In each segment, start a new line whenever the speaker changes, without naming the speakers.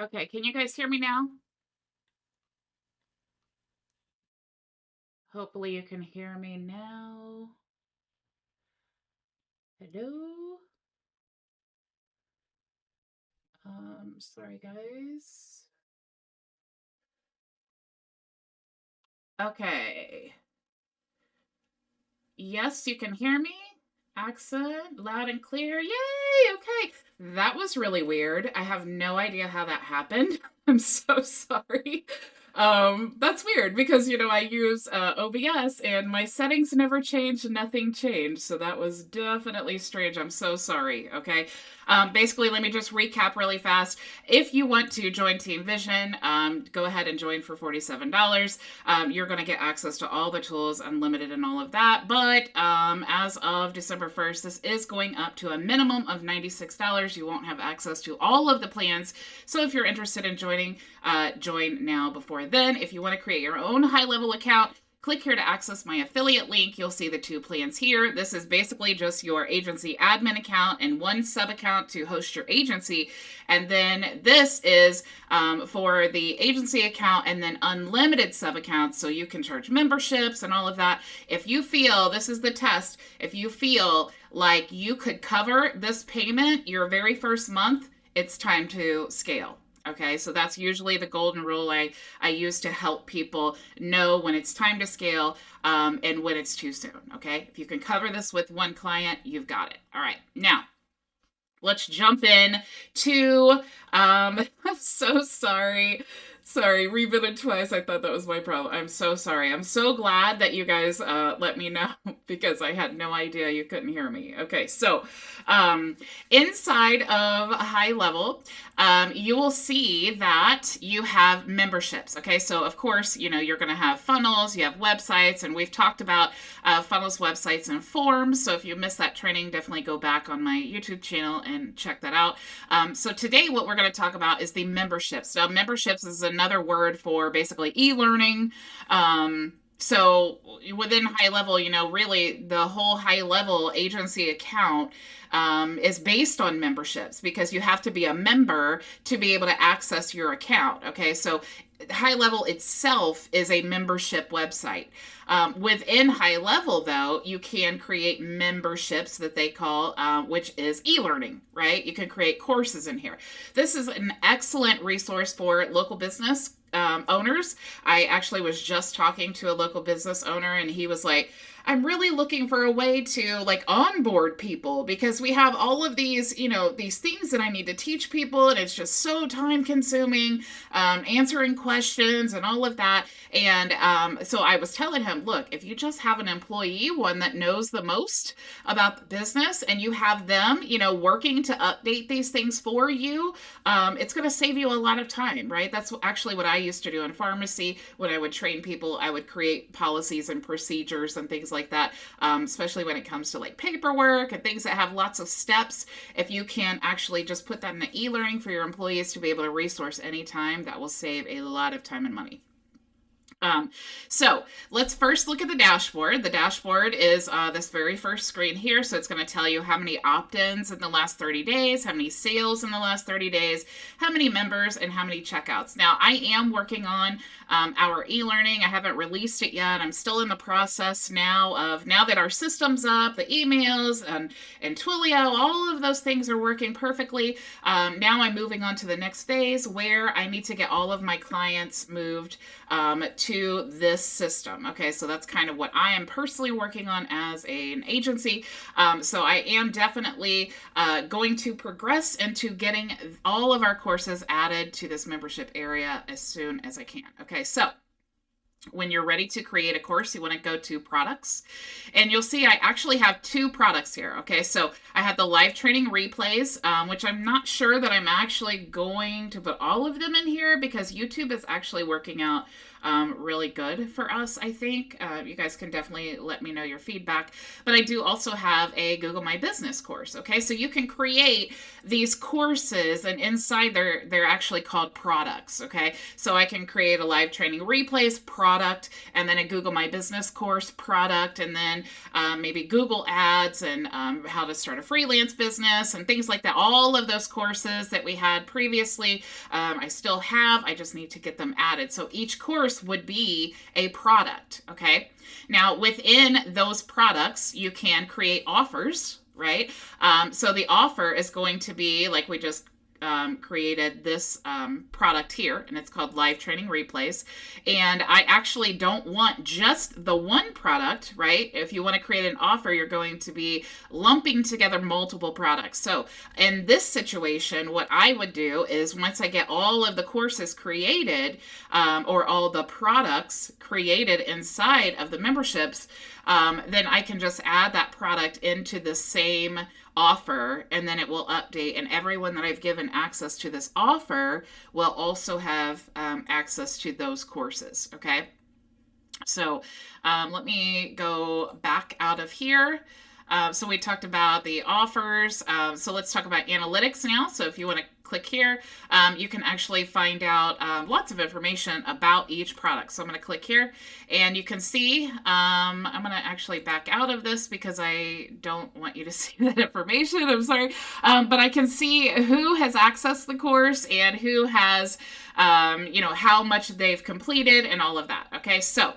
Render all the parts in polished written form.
Okay, can you guys hear me now? Hopefully you can hear me now. Hello? Sorry guys. Okay. Yes, you can hear me. Accent, loud and clear. Yay! Okay. That was really weird. I have no idea how that happened. I'm so sorry. That's weird because I use OBS and my settings never changed, nothing changed. So that was definitely strange. I'm so sorry. Okay. Basically, let me just recap really fast. If you want to join Team Vision, go ahead and join for $47. You're going to get access to all the tools, unlimited and all of that. But as of December 1st, this is going up to a minimum of $96. You won't have access to all of the plans. So if you're interested in joining, join now before then. If you want to create your own HighLevel account, click here to access my affiliate link. You'll see the two plans here. This is basically just your agency admin account and one sub account to host your agency. And then this is for the agency account and then unlimited sub accounts. So you can charge memberships and all of that. If you feel, this is the test, if you feel like you could cover this payment your very first month, it's time to scale. Okay, so that's usually the golden rule I use to help people know when it's time to scale and when it's too soon. Okay, if you can cover this with one client, you've got it. All right, now let's jump in to I'm so sorry. Sorry, rebooted twice. I thought that was my problem. I'm so sorry. I'm so glad that you guys let me know because I had no idea you couldn't hear me. Okay, so inside of HighLevel, you will see that you have memberships. Okay, so of course, you're going to have funnels, you have websites, and we've talked about funnels, websites, and forms. So if you missed that training, definitely go back on my YouTube channel and check that out. So today, what we're going to talk about is the memberships. Now, memberships is another word for basically e-learning. So within HighLevel, really the whole HighLevel agency account is based on memberships because you have to be a member to be able to access your account. Okay, so HighLevel itself is a membership website. Within HighLevel, though, you can create memberships that they call, which is e-learning, right? You can create courses in here. This is an excellent resource for local business owners. I actually was just talking to a local business owner, and he was like, I'm really looking for a way to onboard people because we have all of these, these things that I need to teach people, and it's just so time consuming, answering questions and all of that. And so I was telling him, look, if you just have an employee, one that knows the most about the business, and you have them, working to update these things for you, it's going to save you a lot of time, right? That's actually what I used to do in pharmacy. When I would train people, I would create policies and procedures and things like that, especially when it comes to paperwork and things that have lots of steps. If you can actually just put that in the e-learning for your employees to be able to resource anytime, that will save a lot of time and money. So let's first look at the dashboard. The dashboard is this very first screen here. So it's going to tell you how many opt-ins in the last 30 days, how many sales in the last 30 days, how many members, and how many checkouts. Now, I am working on our e-learning. I haven't released it yet. I'm still in the process now that our system's up, the emails and Twilio, all of those things are working perfectly. Now I'm moving on to the next phase where I need to get all of my clients moved to this system. Okay, so that's kind of what I am personally working on as an agency. So I am definitely going to progress into getting all of our courses added to this membership area as soon as I can. Okay, so when you're ready to create a course, you want to go to products, and you'll see I actually have two products here. Okay, so I have the live training replays, which I'm not sure that I'm actually going to put all of them in here because YouTube is actually working out really good for us, I think. You guys can definitely let me know your feedback. But I do also have a Google My Business course. Okay, so you can create these courses, and inside they're actually called products. Okay, so I can create a live training replays product, and then a Google My Business course product, and then maybe Google Ads, and how to start a freelance business and things like that. All of those courses that we had previously, I still have. I just need to get them added. So each course would be a product. Okay. Now, within those products, you can create offers, right? So the offer is going to be like we just created this product here, and it's called Live Training Replays. And I actually don't want just the one product, right? If you want to create an offer, you're going to be lumping together multiple products. So in this situation, what I would do is once I get all of the courses created, or all the products created inside of the memberships, then I can just add that product into the same offer, and then it will update, and everyone that I've given access to this offer will also have access to those courses. Okay, so let me go back out of here. So we talked about the offers. So let's talk about analytics now. So if you want to click here, you can actually find out lots of information about each product. So I'm going to click here, and you can see, I'm going to actually back out of this because I don't want you to see that information. I'm sorry. But I can see who has accessed the course and who has, how much they've completed and all of that. Okay, so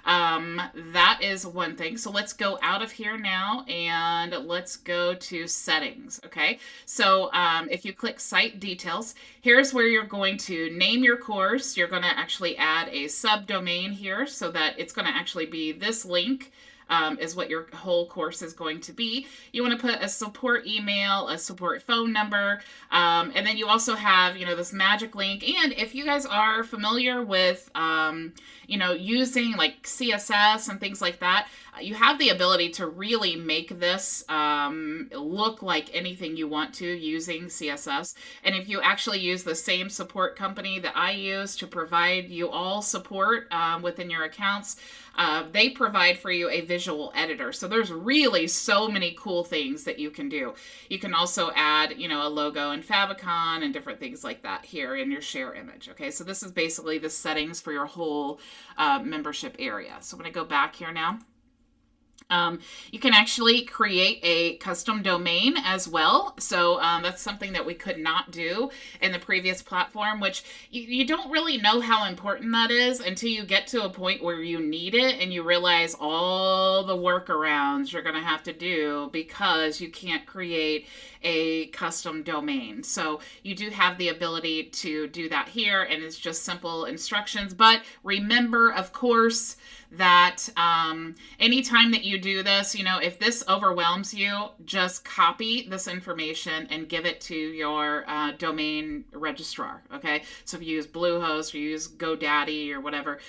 that is one thing. So let's go out of here now, and let's go to settings. Okay, so if you click site details, here's where you're going to name your course. You're going to actually add a subdomain here so that it's going to actually be this link. Is what your whole course is going to be. You want to put a support email, a support phone number, and then you also have, this magic link. And if you guys are familiar with, using like CSS and things like that, you have the ability to really make this look like anything you want to using CSS. And if you actually use the same support company that I use to provide you all support within your accounts, they provide for you a visual editor. So there's really so many cool things that you can do. You can also add, a logo and favicon and different things like that here in your share image. Okay, so this is basically the settings for your whole membership area. So I'm going to go back here now. You can actually create a custom domain as well. So that's something that we could not do in the previous platform, which you don't really know how important that is until you get to a point where you need it and you realize all the workarounds you're going to have to do because you can't create a custom domain. So you do have the ability to do that here, and it's just simple instructions. But remember, of course, that anytime that you do this, if this overwhelms you, just copy this information and give it to your domain registrar. Okay, so if you use Bluehost or you use GoDaddy or whatever,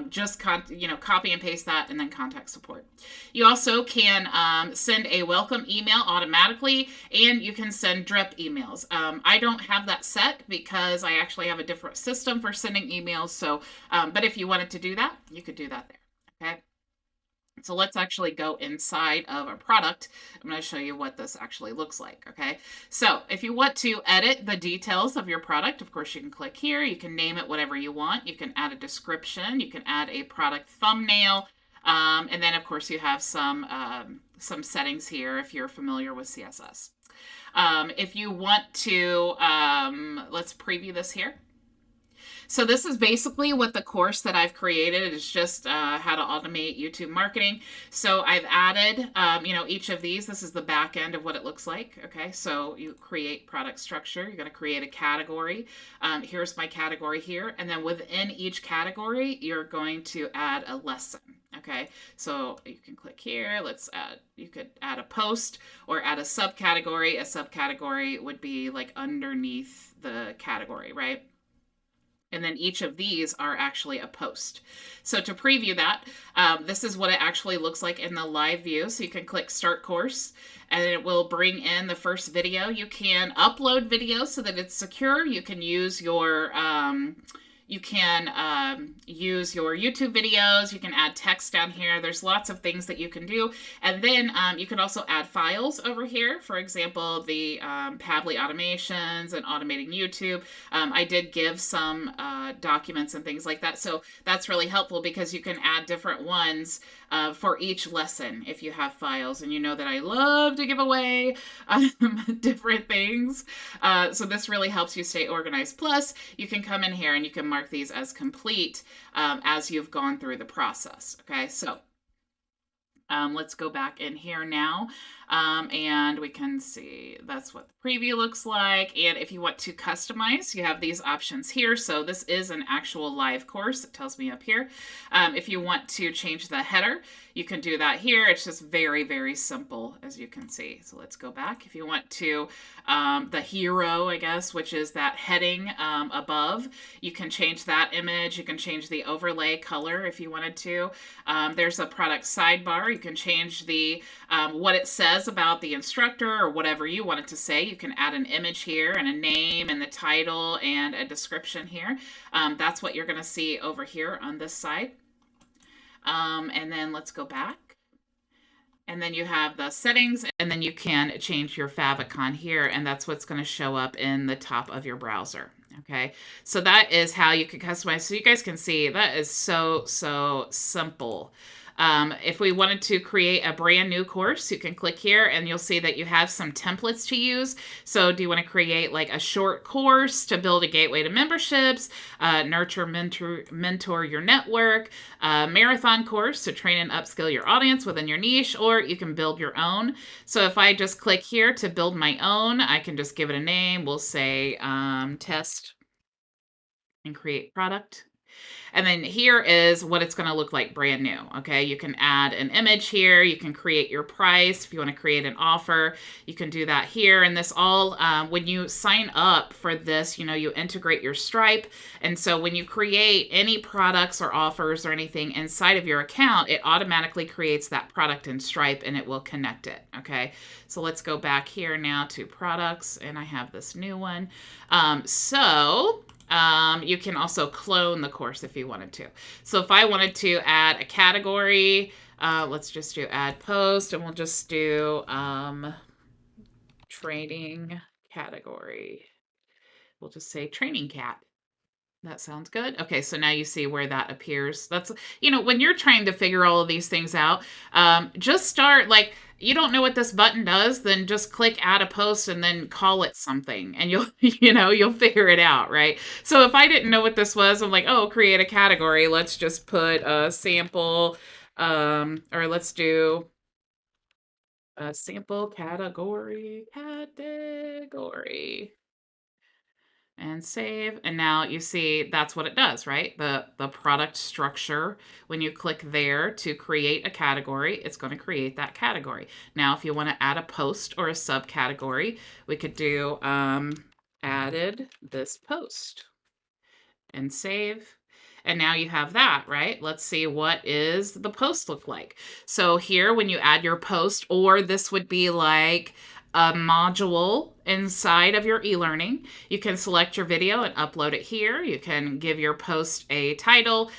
just copy and paste that and then contact support. You also can send a welcome email automatically, and you can send drip emails. I don't have that set because I actually have a different system for sending emails. So, but if you wanted to do that, you could do that there. Okay, so let's actually go inside of a product. I'm going to show you what this actually looks like. Okay, so if you want to edit the details of your product, of course, you can click here. You can name it whatever you want. You can add a description. You can add a product thumbnail. And then, of course, you have some settings here if you're familiar with CSS. If you want to, let's preview this here. So this is basically what the course that I've created is, just how to automate YouTube marketing. So I've added, each of these. This is the back end of what it looks like. Okay, so you create product structure. You're going to create a category. Here's my category here. And then within each category, you're going to add a lesson. Okay, so you can click here. You could add a post or add a subcategory. A subcategory would be like underneath the category, right? And then each of these are actually a post. So to preview that, this is what it actually looks like in the live view. So you can click Start Course, and it will bring in the first video. You can upload videos so that it's secure. You can use your You can use your YouTube videos. You can add text down here. There's lots of things that you can do. And then you can also add files over here. For example, the Pabbly automations and automating YouTube. I did give some documents and things like that. So that's really helpful because you can add different ones for each lesson if you have files. And you know that I love to give away different things. So this really helps you stay organized. Plus, you can come in here and you can mark these as complete as you've gone through the process. Okay, so let's go back in here now. And we can see that's what the preview looks like. And if you want to customize, you have these options here. So this is an actual live course. It tells me up here. If you want to change the header, you can do that here. It's just very, very simple, as you can see. So let's go back. If you want to, the hero, I guess, which is that heading above, you can change that image. You can change the overlay color if you wanted to. There's a product sidebar. You can change the what it says about the instructor or whatever you want it to say. You can add an image here and a name and the title and a description here. That's what you're going to see over here on this side. And then let's go back. And then you have the settings, and then you can change your favicon here, and that's what's going to show up in the top of your browser. Okay, so that is how you can customize. So you guys can see that is so simple. If we wanted to create a brand new course, you can click here and you'll see that you have some templates to use. So do you want to create like a short course to build a gateway to memberships, nurture, mentor your network, marathon course to train and upskill your audience within your niche, or you can build your own. So if I just click here to build my own, I can just give it a name. We'll say test and create product. And then here is what it's going to look like brand new. Okay, you can add an image here. You can create your price. If you want to create an offer, you can do that here. And this all, when you sign up for this, you know, you integrate your Stripe. And so when you create any products or offers or anything inside of your account, it automatically creates that product in Stripe and it will connect it. Okay, so let's go back here now to products. And I have this new one. You can also clone the course if you wanted to. So if I wanted to add a category, let's just do add post, and we'll just do training category. We'll just say training cat. That sounds good. Okay, so now you see where that appears. That's, you know, when you're trying to figure all of these things out, just start, like, you don't know what this button does, then just click add a post and then call it something and you'll, you know, you'll figure it out, right? So if I didn't know what this was, I'm like, oh, create a category. Let's just put a sample, or let's do a sample category, and save. And now you see that's what it does, right? The product structure, when you click there to create a category, it's going to create that category. Now, if you want to add a post or a subcategory, we could do added this post and save. And now you have that, right? Let's see, what is the post look like? So here, when you add your post, or this would be like a module inside of your e-learning, you can select your video and upload it here. You can give your post a title.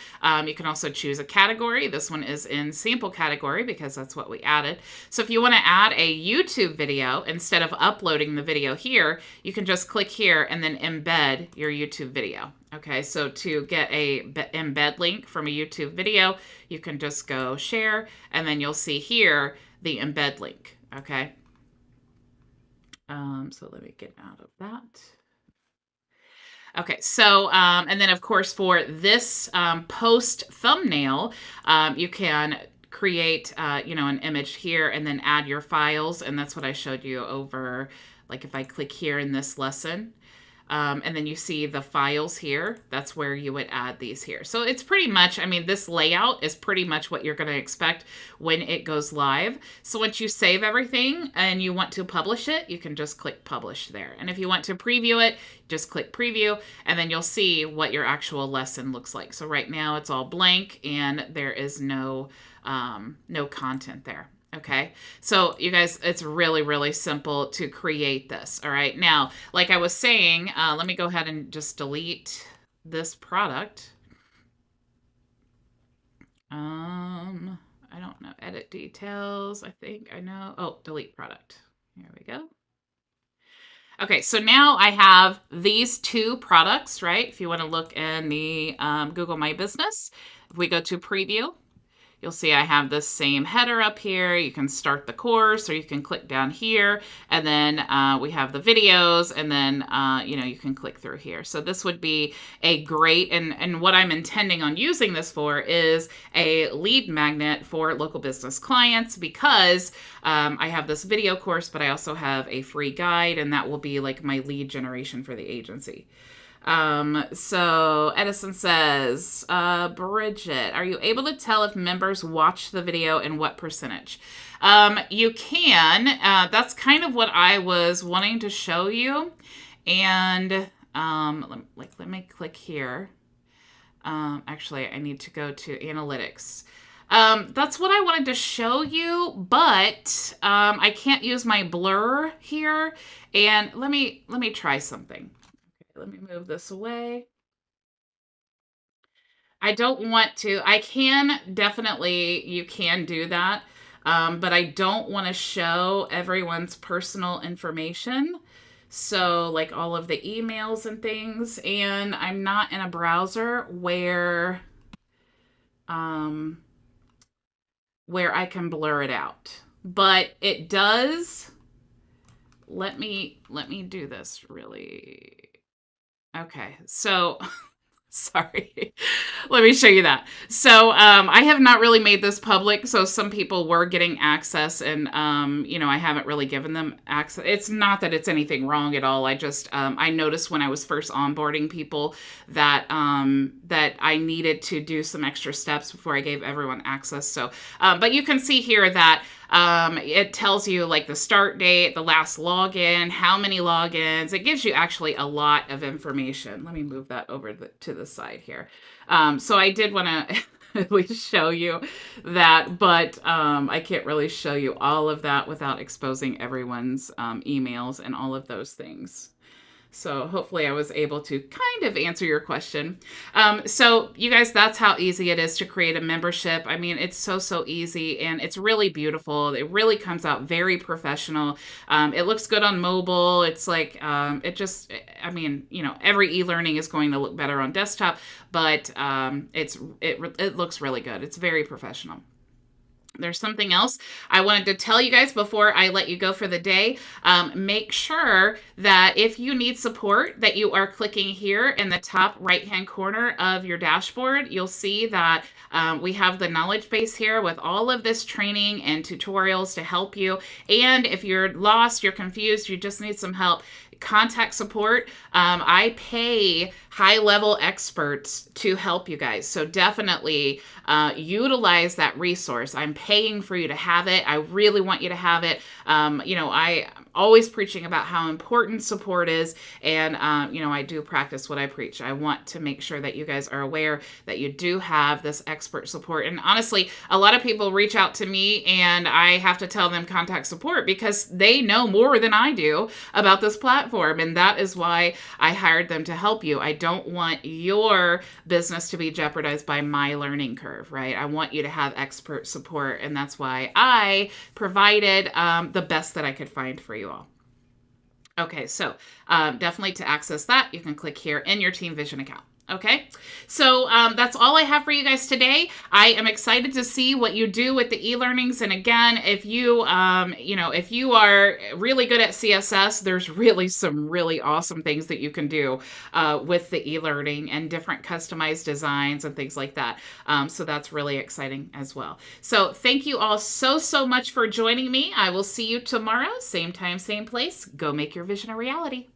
You can also choose a category. This one is in sample category because that's what we added. So if you want to add a YouTube video, instead of uploading the video here, you can just click here and then embed your YouTube video. Okay, so to get a embed link from a YouTube video, you can just go share, and then you'll see here the embed link. Okay. So let me get out of that. Okay, so, and then of course for this post thumbnail, you can create, you know, an image here and then add your files. And that's what I showed you over, like if I click here in this lesson, and then you see the files here, that's where you would add these here. So it's pretty much, I mean, this layout is pretty much what you're going to expect when it goes live. So once you save everything and you want to publish it, you can just click publish there. And if you want to preview it, just click preview, and then you'll see what your actual lesson looks like. So right now it's all blank and there is no content there. Okay, so you guys, it's really, really simple to create this. All right, now, like I was saying, let me go ahead and just delete this product. I don't know. Edit details. I think I know. Oh, delete product. Here we go. Okay, so now I have these two products, right? If you want to look in the Google My Business, if we go to preview, you'll see I have this same header up here. You can start the course, or you can click down here, and then we have the videos, and then you can click through here. So this would be a great, and what I'm intending on using this for is a lead magnet for local business clients, because I have this video course, but I also have a free guide, and that will be like my lead generation for the agency. So Edison says, Bridget, are you able to tell if members watch the video and what percentage? You can. That's kind of what I was wanting to show you. And let me click here. Actually, I need to go to analytics. That's what I wanted to show you, but I can't use my blur here. And let me try something. Let me move this away. I don't want to. I can definitely, you can do that, but I don't want to show everyone's personal information. So like all of the emails and things, and I'm not in a browser where I can blur it out. But it does. Let me do this really. Okay, so sorry. Let me show you that. So I have not really made this public, so some people were getting access, and I haven't really given them access. It's not that it's anything wrong at all. I just I noticed when I was first onboarding people that that I needed to do some extra steps before I gave everyone access. So, but you can see here that it tells you like the start date, the last login, how many logins. It gives you actually a lot of information. Let me move that over to the side here. So I did want to at least show you that, but I can't really show you all of that without exposing everyone's emails and all of those things. So hopefully I was able to kind of answer your question. So you guys, that's how easy it is to create a membership. I mean, it's so easy, and it's really beautiful. It really comes out very professional. It looks good on mobile. It's like, I mean, every e-learning is going to look better on desktop, but it looks really good. It's very professional. There's something else I wanted to tell you guys before I let you go for the day. Make sure that if you need support, that you are clicking here in the top right-hand corner of your dashboard. You'll see that we have the knowledge base here with all of this training and tutorials to help you. And if you're lost, you're confused, you just need some help, contact support. I pay high-level experts to help you guys. So definitely utilize that resource. I'm paying for you to have it. I really want you to have it. I'm always preaching about how important support is. And, I do practice what I preach. I want to make sure that you guys are aware that you do have this expert support. And honestly, a lot of people reach out to me and I have to tell them contact support because they know more than I do about this platform. And that is why I hired them to help you. I don't want your business to be jeopardized by my learning curve, right? I want you to have expert support. And that's why I provided the best that I could find for you all. Okay, so definitely to access that, you can click here in your Team Vision account. Okay, so that's all I have for you guys today. I am excited to see what you do with the e-learnings. And again, if you, if you are really good at CSS, there's really some really awesome things that you can do with the e-learning and different customized designs and things like that. So that's really exciting as well. So thank you all so much for joining me. I will see you tomorrow, same time, same place. Go make your vision a reality.